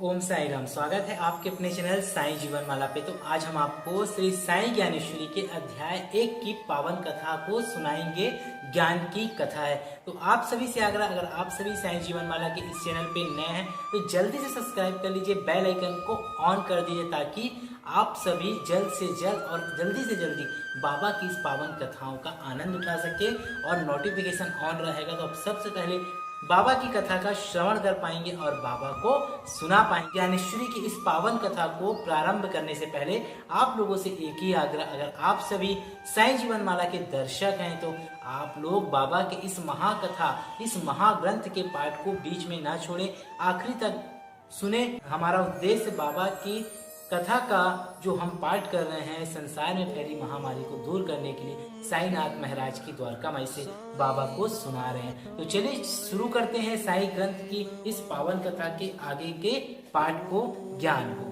ओम साई राम। स्वागत है आपके अपने चैनल साई जीवन माला पे। तो आज हम आपको श्री साई ज्ञानेश्वरी के अध्याय 1 की पावन कथा को सुनाएंगे। ज्ञान की कथा है। तो आप सभी से आग्रह, अगर आप सभी साई जीवन माला के इस चैनल पे नए हैं तो जल्दी से सब्सक्राइब कर लीजिए, बेल आइकन को ऑन कर दीजिए ताकि आप सभी जल्द से जल्द और जल्दी से जल्दी बाबा की इस पावन कथाओं का आनंद उठा सके और नोटिफिकेशन ऑन रहेगा तो आप सबसे पहले बाबा की कथा का श्रवण कर पाएंगे और बाबा को सुना पाएंगे। ज्ञानेश्वरी की इस पावन कथा को प्रारंभ करने से पहले आप लोगों से एक ही आग्रह, अगर आप सभी साई जीवन माला के दर्शक हैं तो आप लोग बाबा के इस महाकथा, इस महाग्रंथ के पाठ को बीच में ना छोड़ें, आखिरी तक सुने। हमारा उद्देश्य बाबा की कथा का जो हम पाठ कर रहे हैं, संसार में फैली महामारी को दूर करने के लिए साईनाथ महाराज की द्वारका माई से बाबा को सुना रहे हैं। तो चलिए शुरू करते हैं साई ग्रंथ की इस पावन कथा के आगे के पाठ को, ज्ञान को।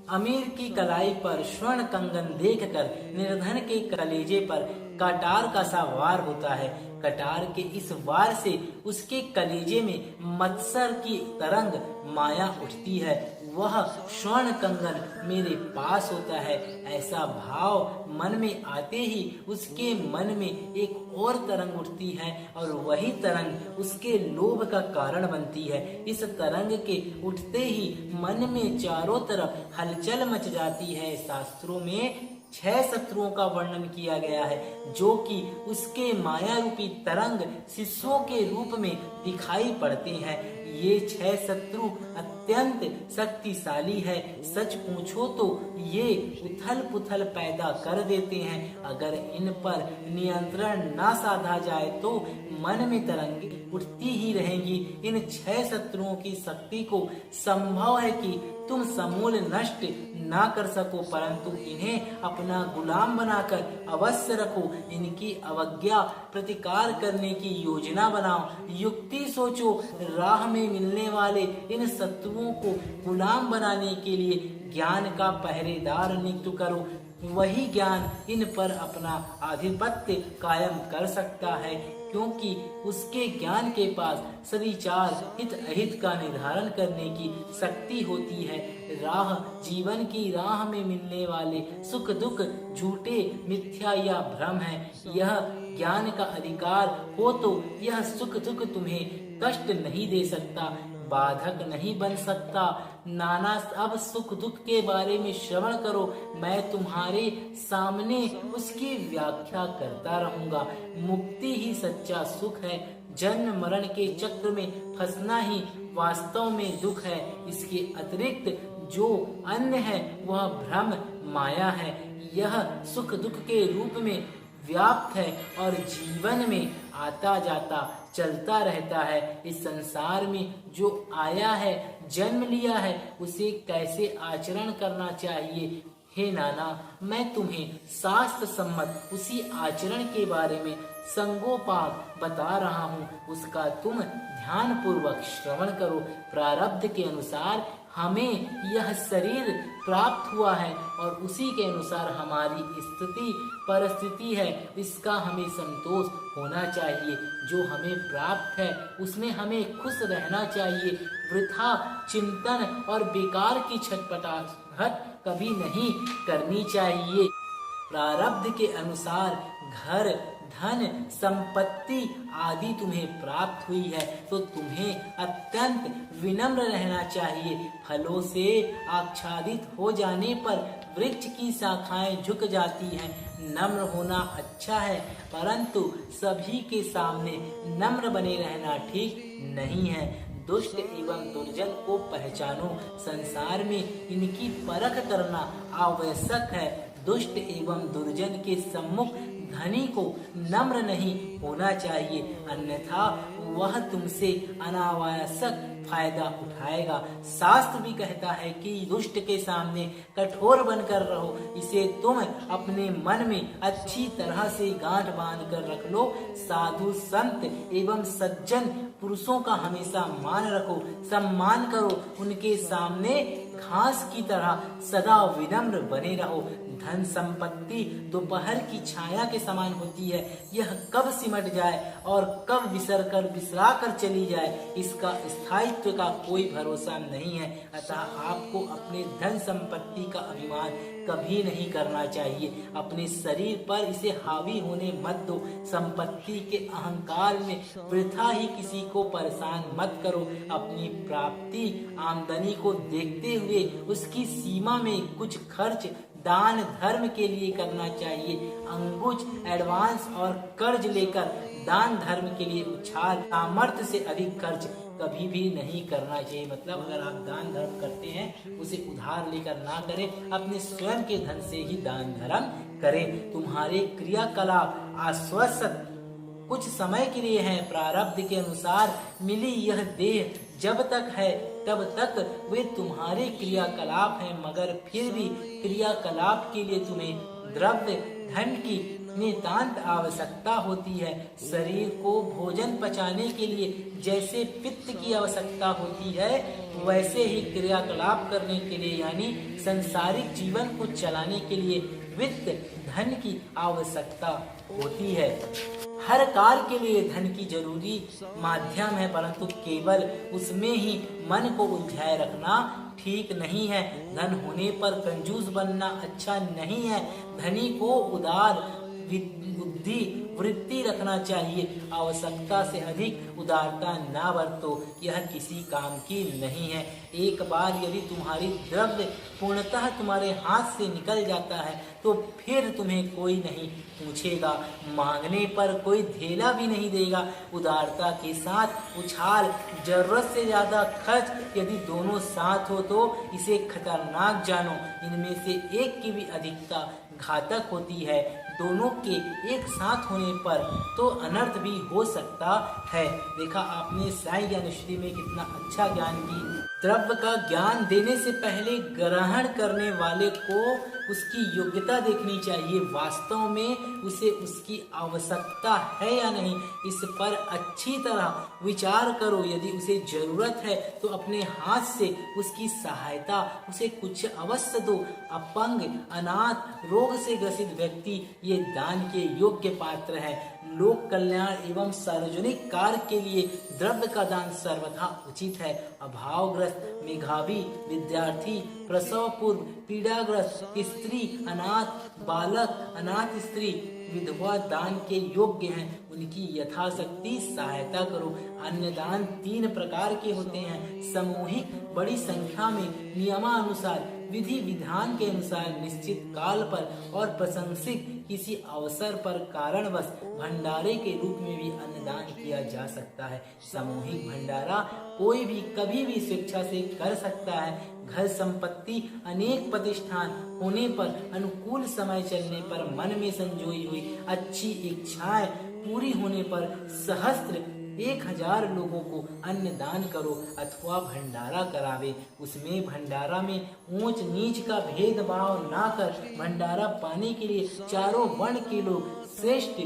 अमीर की कलाई पर स्वर्ण कंगन देखकर निर्धन के कलेजे पर कटार का सा वार होता है। कटार के इस वार से उसके कलेजे में मत्सर की तरंग माया उठती है। वह स्वर्ण कंगन मेरे पास होता है, ऐसा भाव मन में आते ही उसके मन में एक और तरंग उठती है और वही तरंग उसके लोभ का कारण बनती है। इस तरंग के उठते ही मन में चारों तरफ हलचल मच जाती है। शास्त्रों में 6 शत्रुओं का वर्णन किया गया है जो कि उसके माया रूपी तरंग शिष्यों के रूप में दिखाई पड़ते हैं। ये 6 शत्रु अत्यंत शक्तिशाली है। सच पूछो तो ये उथल पुथल पैदा कर देते हैं। अगर इन पर नियंत्रण ना साधा जाए तो मन में तरंगे उठती ही रहेंगी। इन 6 शत्रुओं की शक्ति को संभव है कि तुम समूल नष्ट ना कर सको, परंतु इन्हें अपना गुलाम बनाकर अवश्य रखो। इनकी अवज्ञा प्रतिकार करने की योजना बनाओ, युक्ति सोचो। राह में मिलने वाले इन शत्रुओं को गुलाम बनाने के लिए ज्ञान का पहरेदार नियुक्त करो। वही ज्ञान इन पर अपना आधिपत्य कायम कर सकता है, क्योंकि उसके ज्ञान के पास सविचार हित अहित का निर्धारण करने की शक्ति होती है। राह, जीवन की राह में मिलने वाले सुख दुख झूठे, मिथ्या या भ्रम है। यह ज्ञान का अधिकार हो तो यह सुख दुख तुम्हें कष्ट नहीं दे सकता, बाधक नहीं बन सकता। नाना अब सुख दुख के बारे में श्रवण करो, मैं तुम्हारे सामने उसकी व्याख्या करता रहूंगा। मुक्ति ही सच्चा सुख है। जन्म मरण के चक्र में फंसना ही वास्तव में दुख है। इसके अतिरिक्त जो अन्य है वह भ्रम माया है। यह सुख दुख के रूप में व्याप्त है और जीवन में आता जाता चलता रहता है। इस संसार में जो आया है, जन्म लिया है, उसे कैसे आचरण करना चाहिए। हे नाना, मैं तुम्हें शास्त्र सम्मत उसी आचरण के बारे में संगोपांग बता रहा हूँ, उसका तुम ध्यान पूर्वक श्रवण करो। प्रारब्ध के अनुसार हमें यह शरीर प्राप्त हुआ है और उसी के अनुसार हमारी स्थिति परिस्थिति है। इसका हमें संतोष होना चाहिए। जो हमें प्राप्त है उसमें हमें खुश रहना चाहिए। वृथा चिंतन और बेकार की छटपटाहट कभी नहीं करनी चाहिए। प्रारब्ध के अनुसार घर, धन, संपत्ति आदि तुम्हें प्राप्त हुई है तो तुम्हें अत्यंत विनम्र रहना चाहिए। फलों से आच्छादित हो जाने पर वृक्ष की शाखाएं झुक जाती हैं। नम्र होना अच्छा है, परंतु सभी के सामने नम्र बने रहना ठीक नहीं है। दुष्ट एवं दुर्जन को पहचानो, संसार में इनकी परख करना आवश्यक है। दुष्ट एवं दुर्जन के सम्मुख धनी को नम्र नहीं होना चाहिए, अन्यथा वह तुमसे अनावश्यक फायदा उठाएगा। शास्त्र भी कहता है कि दुष्ट के सामने कठोर बनकर रहो। इसे तुम अपने मन में अच्छी तरह से गांठ बांध कर रख लो। साधु संत एवं सज्जन पुरुषों का हमेशा मान रखो, सम्मान करो। उनके सामने घास की तरह सदा विनम्र बने रहो। धन संपत्ति दोपहर की छाया के समान होती है, यह कब सिमट जाए और कब बिसरा कर चली जाए, इसका स्थायित्व का कोई भरोसा नहीं है। अतः आपको अपने धन संपत्ति का अभिमान कभी नहीं करना चाहिए। अपने शरीर पर इसे हावी होने मत दो। संपत्ति के अहंकार में वृथा ही किसी को परेशान मत करो। अपनी प्राप्ति आमदनी को देखते हुए उसकी सीमा में कुछ खर्च दान धर्म के लिए करना चाहिए। अंगुच एडवांस और कर्ज लेकर दान धर्म के लिए उछाल सामर्थ्य से अधिक खर्च कभी भी नहीं करना चाहिए। मतलब अगर आप दान धर्म करते हैं उसे उधार लेकर ना करें, अपने स्वयं के धन से ही दान धर्म करें। तुम्हारे क्रियाकलाप आश्वस्त कुछ समय के लिए है। प्रारब्ध के अनुसार मिली यह देह जब तक है तब तक वे तुम्हारे क्रियाकलाप हैं, मगर फिर भी क्रियाकलाप के लिए तुम्हें द्रव्य धन की नितांत आवश्यकता होती है। शरीर को भोजन पचाने के लिए जैसे पित्त की आवश्यकता होती है, वैसे ही क्रियाकलाप करने के लिए यानी संसारिक जीवन को चलाने के लिए वित्त धन की आवश्यकता होती है। हर कार्य के लिए धन की जरूरी माध्यम है, परंतु केवल उसमें ही मन को उलझाए रखना ठीक नहीं है। धन होने पर कंजूस बनना अच्छा नहीं है। धनी को उदार बुद्धि वृत्ति रखना चाहिए। आवश्यकता से अधिक उदारता ना बरतो, यह किसी काम की नहीं है। एक बार यदि तुम्हारी द्रव्य पूर्णतः तुम्हारे हाथ से निकल जाता है तो फिर तुम्हें कोई नहीं पूछेगा, मांगने पर कोई धेला भी नहीं देगा। उदारता के साथ उछाल, जरूरत से ज्यादा खर्च यदि दोनों साथ हो तो इसे खतरनाक जानो। इनमें से एक की भी अधिकता घातक होती है। दोनों के एक साथ होने पर तो अनर्थ भी हो सकता है। देखा आपने साई ज्ञानेश्वरी में कितना अच्छा ज्ञान की। द्रव्य का ज्ञान देने से पहले ग्रहण करने वाले को उसकी योग्यता देखनी चाहिए। वास्तव में उसे उसकी आवश्यकता है या नहीं, इस पर अच्छी तरह विचार करो। यदि उसे जरूरत है तो अपने हाथ से उसकी सहायता उसे कुछ अवश्य दो। अपंग, अनाथ, रोग से ग्रसित व्यक्ति ये दान के योग्य पात्र है। लोक कल्याण एवं सार्वजनिक कार्य के लिए द्रव्य का दान सर्वथा उचित है। अभावग्रस्त, मेधावी विद्यार्थी, प्रसव पूर्व पीड़ाग्रस्त स्त्री, अनाथ बालक, अनाथ स्त्री, विधवा दान के योग्य हैं। उनकी यथाशक्ति सहायता करो। अन्य दान 3 प्रकार के होते हैं। सामूहिक, बड़ी संख्या में, नियमानुसार, विधि विधान के अनुसार, निश्चित काल पर और प्रशंसित किसी अवसर पर कारणवश भंडारे के रूप में भी अन्नदान किया जा सकता है। सामूहिक भंडारा कोई भी कभी भी स्वेच्छा से कर सकता है। घर संपत्ति अनेक प्रतिष्ठान होने पर, अनुकूल समय चलने पर, मन में संजोई हुई अच्छी इच्छाएं पूरी होने पर सहस्त्र 1000 लोगों को अन्न दान करो अथवा भंडारा करावे। उसमें भंडारा में ऊंच नीच का भेदभाव ना कर भंडारा पाने के लिए चारों वर्ण के लोग श्रेष्ठ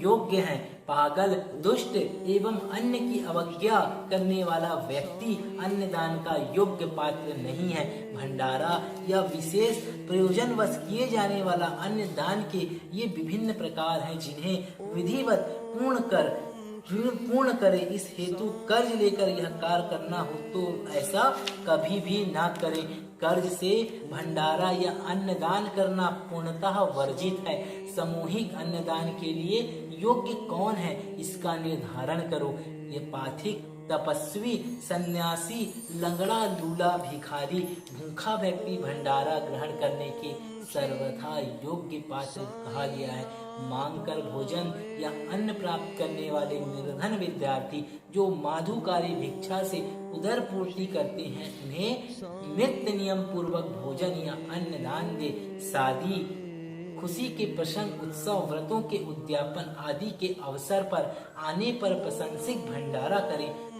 योग्य हैं। पागल, दुष्ट एवं अन्य की अवज्ञा करने वाला व्यक्ति अन्नदान का योग्य पात्र नहीं है। भंडारा या विशेष प्रयोजनवश किए जाने वाला अन्नदान के ये विभिन्न प्रकार हैं, जिन्हें विधिवत पूर्ण करे। इस हेतु कर्ज लेकर यह कार्य करना हो तो ऐसा कभी भी ना करें। कर्ज से भंडारा या अन्नदान करना पूर्णतः वर्जित है। सामूहिक अन्नदान के लिए योग्य कौन है, इसका निर्धारण करो। ये पाथिक, तपस्वी, सन्यासी, लंगड़ा, लूला, भिखारी, भूखा व्यक्ति भंडारा ग्रहण करने के सर्वथा योग्य पात्र कहा गया है। मांग कर भोजन या अन्न प्राप्त करने वाले निर्धन विद्यार्थी जो माधुकारी भिक्षा से उदर पूर्ति करते हैं, उन्हें नित्य नियम पूर्वक भोजन या अन्न दान दे। शादी, खुशी के प्रसंग, उत्सव, व्रतों के उद्यापन आदि के अवसर पर आने पर प्रशंसिक भंडारा करें।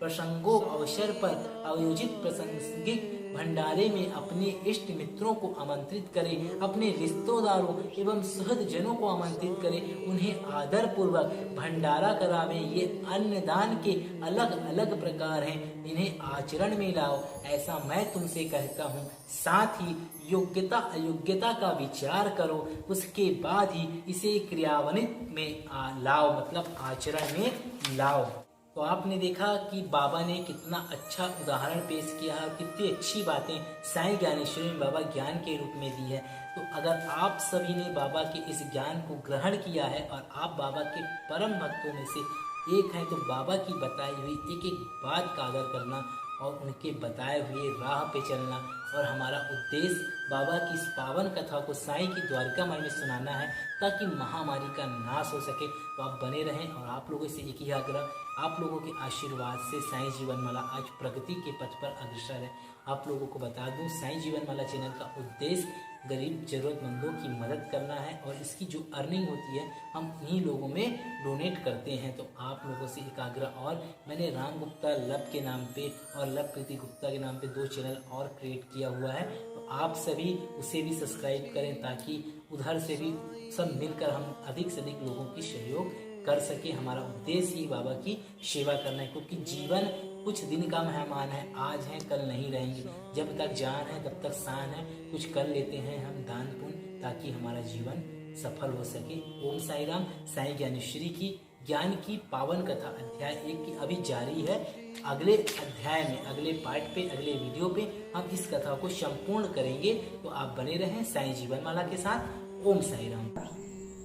प्रसंगों अवसर पर आयोजित प्रासंगिक भंडारे में अपने इष्ट मित्रों को आमंत्रित करें, अपने रिश्तेदारों एवं सहजनों को आमंत्रित करें, उन्हें आदर पूर्वक भंडारा करावें। ये अन्नदान के अलग अलग प्रकार हैं, इन्हें आचरण में लाओ, ऐसा मैं तुमसे कहता हूँ। साथ ही योग्यता अयोग्यता का विचार करो, उसके बाद ही इसे क्रियान्वित में लाओ, मतलब आचरण में लाओ। तो आपने देखा कि बाबा ने कितना अच्छा उदाहरण पेश किया है और कितनी अच्छी बातें साईं ज्ञानेश्वरी में बाबा ज्ञान के रूप में दी है। तो अगर आप सभी ने बाबा के इस ज्ञान को ग्रहण किया है और आप बाबा के परम भक्तों में से एक हैं, तो बाबा की बताई हुई एक एक बात का आदर करना और उनके बताए हुए राह पे चलना। और हमारा उद्देश्य बाबा की इस पावन कथा को साईं की द्वारिकामाई में सुनाना है, ताकि महामारी का नाश हो सके। तो आप बने रहें और आप लोगों से एक ही आग्रह, आप लोगों के आशीर्वाद से साईं जीवनमाला आज प्रगति के पथ पर अग्रसर है। आप लोगों को बता दूं, साईं जीवनमाला चैनल का उद्देश्य गरीब जरूरतमंदों की मदद करना है और इसकी जो अर्निंग होती है हम इन्हीं लोगों में डोनेट करते हैं। तो आप लोगों से एक आग्रह, और मैंने राम गुप्ता लव के नाम पे और लव प्रीति गुप्ता के नाम पे 2 चैनल और क्रिएट किया हुआ है, तो आप सभी उसे भी सब्सक्राइब करें, ताकि उधर से भी सब मिलकर हम अधिक से अधिक लोगों की सहयोग कर सके। हमारा उद्देश्य ही बाबा की सेवा करना है, क्योंकि जीवन कुछ दिन का मेहमान है, आज है कल नहीं रहेंगे। जब तक जान है तब तक शान है, कुछ कर लेते हैं हम दान पुण्य, ताकि हमारा जीवन सफल हो सके। ओम साई राम। साईं ज्ञानेश्वरी की ज्ञान की पावन कथा अध्याय 1 की अभी जारी है। अगले अध्याय में, अगले पार्ट पे, अगले वीडियो पे हम इस कथा को संपूर्ण करेंगे। तो आप बने रहें साईं जीवनमाला के साथ। ओम साई राम।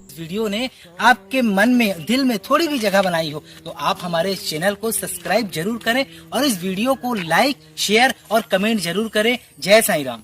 वीडियो ने आपके मन में, दिल में थोड़ी भी जगह बनाई हो, तो आप हमारे चैनल को सब्सक्राइब जरूर करें और इस वीडियो को लाइक, शेयर और कमेंट जरूर करें। जय साईं राम।